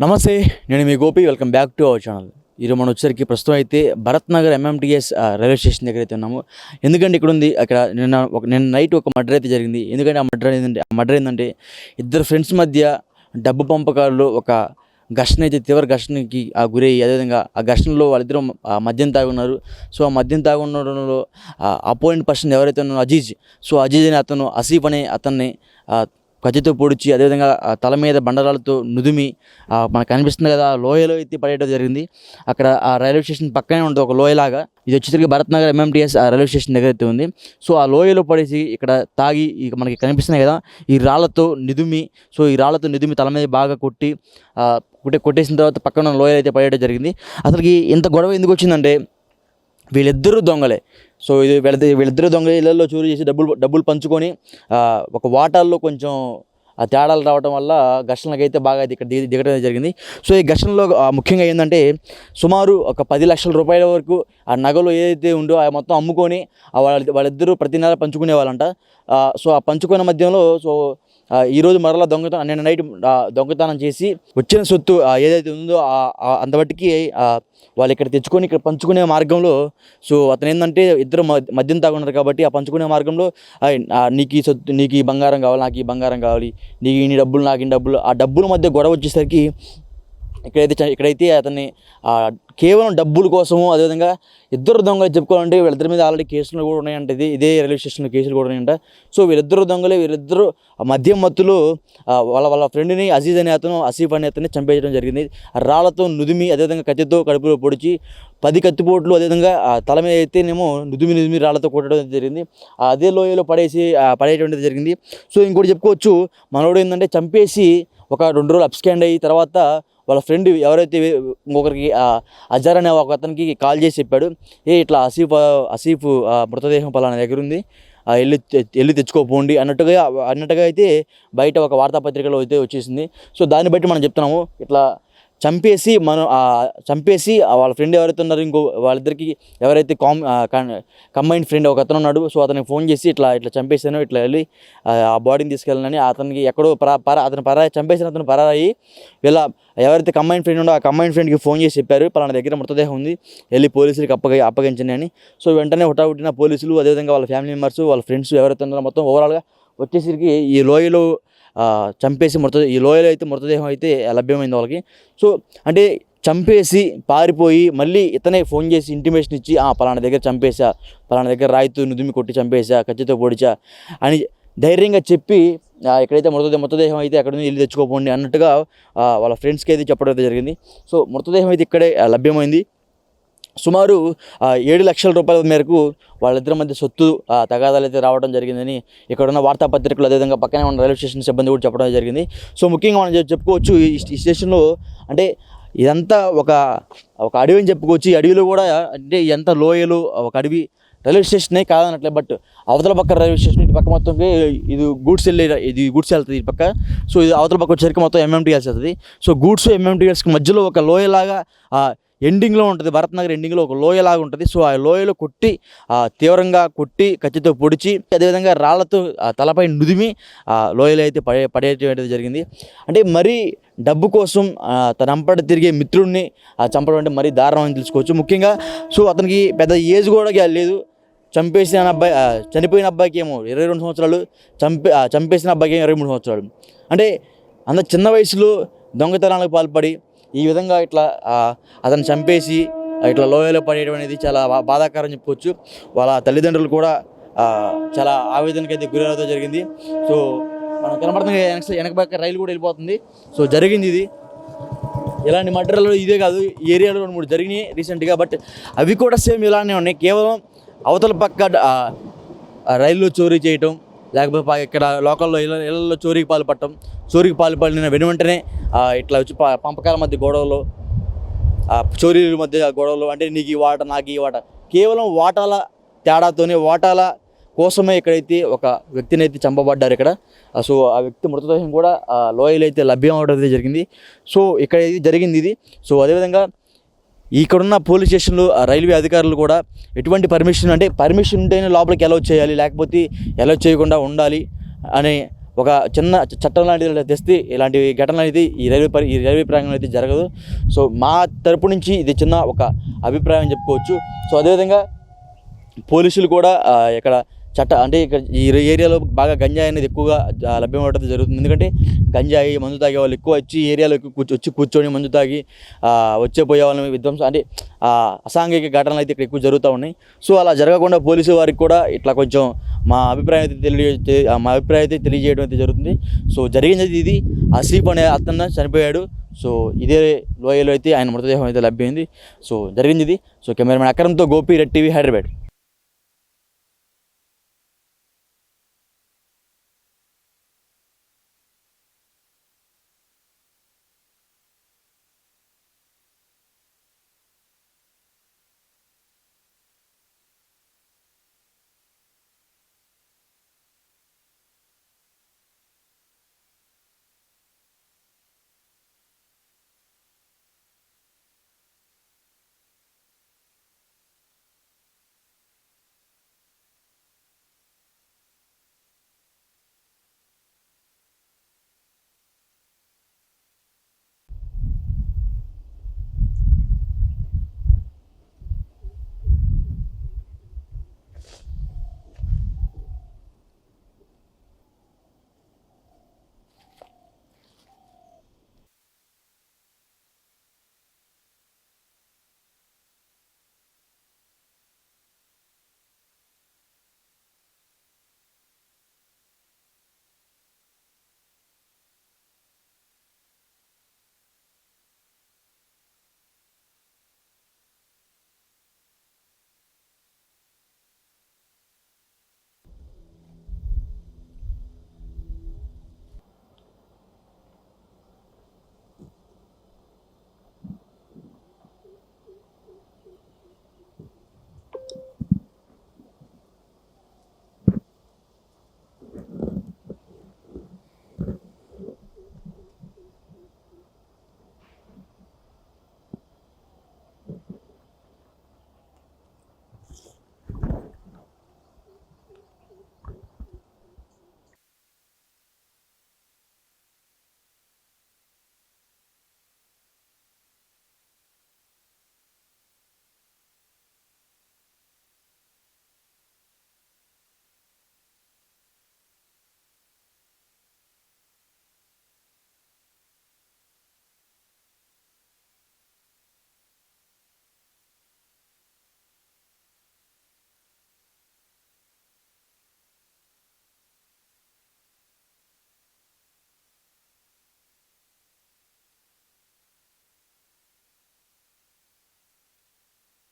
నమస్తే, నేను మీ Gopi. Welcome back to our channel. ఈరోజు మనం వచ్చేసరికి ప్రస్తుతం అయితే Bharat Nagar MMTS railway station దగ్గర అయితే ఉన్నాము. ఎందుకంటే ఇక్కడ ఉంది, అక్కడ నిన్న నైట్ ఒక మర్డర్ అయితే జరిగింది. ఎందుకంటే ఆ మర్డర్ ఏంటంటే ఇద్దరు ఫ్రెండ్స్ మధ్య డబ్బు పంపకాల్లో ఒక ఘర్షణ అయితే తీవ్ర ఘర్షణకి గురయ్యి, అదేవిధంగా ఆ ఘర్షణలో వాళ్ళిద్దరూ మద్యం తాగి ఉన్నారు. సో ఆ మద్యం తాగి ఉండడంలో అపోనెంట్ పర్సన్ ఎవరైతే ఉన్నారో అజీజ్, సో అజీజ్ అనే అతను ఆసిఫ్ అనే అతన్ని కత్తితో పొడిచి, అదేవిధంగా తల మీద బండరాలతో నుదిమి మనకు కనిపిస్తుంది కదా, లోయలో అయితే పడేయడం జరిగింది. అక్కడ ఆ రైల్వే స్టేషన్ పక్కనే ఉంటుంది ఒక లోయలాగా. ఇది వచ్చేసరికి Bharat Nagar MMTS railway station దగ్గర అయితే ఉంది. సో ఆ లోయలో పడేసి ఇక్కడ తాగి ఇక మనకి కనిపిస్తున్నాయి కదా, ఈ రాళ్లతో నిదిమి, సో ఈ రాళ్లతో నిదిమి తల మీద బాగా కొట్టేసిన తర్వాత పక్కన లోయలు అయితే పడేయడం జరిగింది. అసలుకి ఇంత గొడవ ఎందుకు వచ్చిందంటే వీళ్ళిద్దరూ దొంగలే. సో ఇది వీళ్ళిద్దరూ దొంగలే ఇళ్లలో చోరీ చేసి డబ్బులు పంచుకొని ఒక వాటాల్లో కొంచెం తేడాలు రావడం వల్ల ఘర్షణలకు అయితే బాగా ఇక్కడ దిగడం జరిగింది. సో ఈ ఘర్షణలో ముఖ్యంగా ఏంటంటే సుమారు ఒక 10 లక్షల రూపాయల వరకు ఆ నగలు ఏదైతే ఉందో ఆ మొత్తం అమ్ముకొని వాళ్ళిద్దరూ ప్రతి నెల పంచుకునే వాళ్ళంట. సో ఆ పంచుకునే మధ్యలో ఈరోజు మరలా నిన్న నైట్ దొంగతనం చేసి వచ్చిన సొత్తు ఏదైతే ఉందో అంతబట్టికి వాళ్ళు ఇక్కడ తెచ్చుకొని ఇక్కడ పంచుకునే మార్గంలో, సో అతను ఏంటంటే ఇద్దరు మద్యం తాగున్నారు కాబట్టి ఆ పంచుకునే మార్గంలో నీకు ఈ సొత్తు, నీకు ఈ బంగారం కావాలి, నాకు ఈ బంగారం కావాలి, నీకు ఇన్ని డబ్బులు, నాకు ఇన్ని డబ్బులు, ఆ డబ్బుల మధ్య గొడవ వచ్చేసరికి ఇక్కడైతే అతన్ని కేవలం డబ్బుల కోసము, అదేవిధంగా ఇద్దరు దొంగలు చెప్పుకోవాలంటే వీళ్ళిద్దరి మీద ఆల్రెడీ కేసులు కూడా ఉన్నాయంట. ఇదే రైల్వే స్టేషన్లో కేసులు కూడా ఉన్నాయంట. సో వీళ్ళిద్దరు దొంగలే, వీళ్ళిద్దరూ మద్యం మత్తులు వాళ్ళ ఫ్రెండ్ని అజీజ్ అనే అతను, ఆసిఫ్ అనే అతన్ని చంపేయడం జరిగింది. రాళ్లతో నుదిమి, అదేవిధంగా కత్తితో కడుపులో పొడిచి 10 కత్తిపోట్లు, అదేవిధంగా తల మీద అయితేనేమో నుదిమి రాళ్లతో కొట్టడం జరిగింది. అదే లోయలో పడేయడం జరిగింది. సో ఇంకోటి చెప్పుకోవచ్చు, మనోడు ఏంటంటే చంపేసి ఒక 2 రోజులు అప్స్కాండ్ అయ్యి తర్వాత వాళ్ళ ఫ్రెండ్ ఎవరైతే ఇంకొకరికి అజర్ అనే ఒక అతనికి కాల్ చేసి చెప్పాడు, ఇట్లా ఆసిఫ్ మృతదేహం పలానా దగ్గర ఉంది, వెళ్ళి తెచ్చుకోపోండి అన్నట్టుగా అయితే బయట ఒక వార్తాపత్రికలో అయితే వచ్చేసింది. సో దాన్ని బట్టి మనం చెప్తున్నాము, ఇట్లా చంపేసి వాళ్ళ ఫ్రెండ్ ఎవరైతే ఉన్నారో వాళ్ళిద్దరికి ఎవరైతే కంబైన్డ్ ఫ్రెండ్ ఒక అతను ఉన్నాడు. సో అతనికి ఫోన్ చేసి ఇట్లా చంపేసాను, ఇట్లా వెళ్ళి ఆ బాడీని తీసుకెళ్ళాలని అతనికి ఎక్కడో చంపేసిన అతను పరాయి ఇలా ఎవరైతే కంబైన్డ్ ఫ్రెండ్ ఉండో ఆ కంబైన్డ్ ఫ్రెండ్కి ఫోన్ చేసి చెప్పారు, పలానా దగ్గర మృతదేహం ఉంది, వెళ్ళి పోలీసులకి అప్పగించండి అని. సో వెంటనే హుటాహుటిన పోలీసులు, అదేవిధంగా వాళ్ళ ఫ్యామిలీ మెంబర్స్, వాళ్ళ ఫ్రెండ్స్ ఎవరైతే ఉన్నారో మొత్తం ఓవరాల్గా వచ్చేసరికి ఈ లోయలో చంపేసి ఈ లోయలో అయితే మృతదేహం అయితే లభ్యమైంది వాళ్ళకి. సో అంటే చంపేసి పారిపోయి మళ్ళీ ఇతనే ఫోన్ చేసి ఇంటిమేషన్ ఇచ్చి పలానా దగ్గర చంపేశా, పలానా దగ్గర రాయితో నుదిమి కొట్టి చంపేశా, కత్తితో పొడిచా అని ధైర్యంగా చెప్పి ఎక్కడైతే మృతదేహం అయితే అక్కడ నుంచి వెళ్ళి తెచ్చుకోపోండి అన్నట్టుగా వాళ్ళ ఫ్రెండ్స్కి అయితే చెప్పడం అయితే జరిగింది. సో మృతదేహం అయితే ఇక్కడే లభ్యమైంది. సుమారు 7 లక్షల రూపాయల మేరకు వాళ్ళిద్దరి మధ్య సొత్తు తగాదాలు అయితే రావడం జరిగిందని ఇక్కడున్న వార్తాపత్రికలు, అదేవిధంగా పక్కనే ఉన్న రైల్వే స్టేషన్ సిబ్బంది కూడా చెప్పడం జరిగింది. సో ముఖ్యంగా మనం చెప్పుకోవచ్చు, ఈ స్టేషన్లో అంటే ఇదంతా ఒక అడవి అని చెప్పుకోవచ్చు. ఈ అడవిలో కూడా అంటే ఎంత లోయలు, ఒక అడవి రైల్వే స్టేషనే కాదనట్లే, బట్ అవతల పక్క రైల్వే స్టేషన్ ఇటు పక్క మొత్తం ఇది గూడ్స్ వెళ్తుంది ఇటు పక్క. సో ఇది అవతల పక్క వచ్చేసరికి మొత్తం ఎంఎంటీఎస్ వెళ్తుంది. సో గూడ్స్ ఎంఎంటీఎస్కి మధ్యలో ఒక లోయలాగా ఎండింగ్లో ఉంటుంది, భరత్ నగర్ ఎండింగ్లో ఒక లోయలాగా ఉంటుంది. సో ఆ లోయలో తీవ్రంగా కొట్టి కత్తితో పొడిచి, అదేవిధంగా రాళ్లతో తలపై నుదిమి లోయలో అయితే పడేయడం జరిగింది. అంటే మరీ డబ్బు కోసం తన అంపట తిరిగే మిత్రుడిని చంపడం అంటే మరీ దారుణం అని తెలుసుకోవచ్చు. ముఖ్యంగా సో అతనికి పెద్ద ఏజ్ కూడా లేదు. చనిపోయిన అబ్బాయికి ఏమో 22 సంవత్సరాలు, చంపేసిన అబ్బాయికి ఏమో 23 సంవత్సరాలు. అంటే అంత చిన్న వయసులో దొంగతనాలకు పాల్పడి ఈ విధంగా ఇట్లా అతను చంపేసి ఇట్లా లోయలో పడేయడం అనేది చాలా బాధాకరం చెప్పుకోవచ్చు. వాళ్ళ తల్లిదండ్రులు కూడా చాలా ఆవేదనకి అయితే గురవడం జరిగింది. సో మనం కనబడుతుంది వెనక పక్క రైలు కూడా వెళ్ళిపోతుంది. సో జరిగింది ఇది. ఇలాంటి మర్డర్లు ఇదే కాదు, ఈ ఏరియాలో 2-3 జరిగినాయి రీసెంట్గా, బట్ అవి కూడా సేమ్ ఇలానే ఉన్నాయి. కేవలం అవతల పక్క రైల్లో చోరీ చేయటం, లేకపోతే ఇక్కడ లోకల్లో ఇళ్లలో చోరీకి పాల్పడిన వెంటనే ఇట్లా వచ్చి పంపకాల మధ్య గొడవలు, చోరీల మధ్య గొడవలు, అంటే నీకు ఈ వాట, నాకు ఈ వాట, కేవలం వాటాల తేడాతోనే, వాటాల కోసమే ఇక్కడైతే ఒక వ్యక్తిని అయితే చంపబడ్డారు ఇక్కడ. సో ఆ వ్యక్తి మృతదేహం కూడా లోయలు అయితే లభ్యం అవడం జరిగింది. సో ఇక్కడ జరిగింది ఇది. సో అదేవిధంగా ఇక్కడున్న పోలీస్ స్టేషన్లు, రైల్వే అధికారులు కూడా ఎటువంటి పర్మిషన్ ఉంటేనే లోపలికి అలౌ చేయాలి, లేకపోతే అలౌ చేయకుండా ఉండాలి అనే ఒక చిన్న చట్టం లాంటిది తెస్తే ఇలాంటి ఘటనలు అనేది ఈ రైల్వే ప్రాంగణంలో అయితే జరగదు. సో మా తరపు నుంచి ఇది చిన్న ఒక అభిప్రాయం చెప్పుకోవచ్చు. సో అదేవిధంగా పోలీసులు కూడా ఇక్కడ అంటే ఇక్కడ ఈ ఏరియాలో బాగా గంజాయి అనేది ఎక్కువగా లభ్యమవడం జరుగుతుంది. ఎందుకంటే గంజాయి మందు తాగే వాళ్ళు ఎక్కువ వచ్చి ఈ ఏరియాలో వచ్చి కూర్చొని మందు తాగి పోయే వాళ్ళని విధ్వంసం అంటే అసాంఘిక ఘటనలు అయితే ఇక్కడ ఎక్కువ జరుగుతూ ఉన్నాయి. సో అలా జరగకుండా పోలీసు వారికి కూడా ఇట్లా కొంచెం మా అభిప్రాయం అయితే తెలియజేయడం అయితే జరుగుతుంది. సో జరిగినది ఇది. ఆసిఫ్ అనే అతను చనిపోయాడు. సో ఇదే లోయలో అయితే ఆయన మృతదేహం అయితే లభ్యమైంది. సో జరిగింది ఇది. సో కెమెరామెన్ అక్రమ్తో గోపి, రెడ్ టీవీ, హైదరాబాద్.